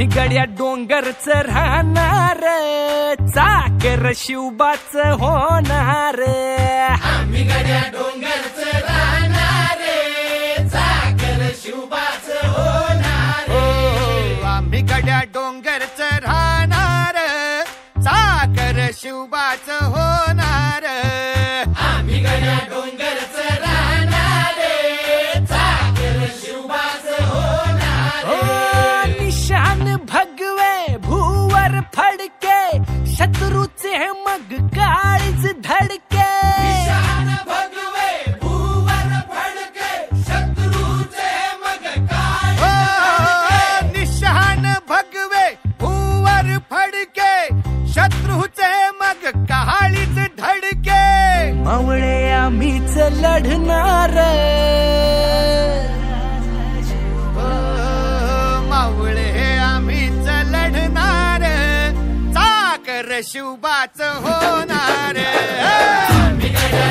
आम्ही गड्या डोंगरच राहणार, चाकर शिवबाच होणार. आम्ही गड्या डोंगरच राहणार, चाकर शिवबाच होणार. आम्ही गड्या डोंगरच राहणार, चाकर शिवबाच होणार. आम्ही गड्या डोंगरच राहणार, चाकर शिवबाच होणार. निशान भगवे भूवर फडके, शत्रूचे मग काळीच धडके. निशान भगवे भूवर फडके, शत्रूचे मग काळीच. निशान भगवे भूवर फडके, शत्रूचे मग काळीच धडके. मावळे आम्हीच लढणार, मावळे आम्हीच लढणार, चाकर शिवबाच होणार. आम्ही गड्या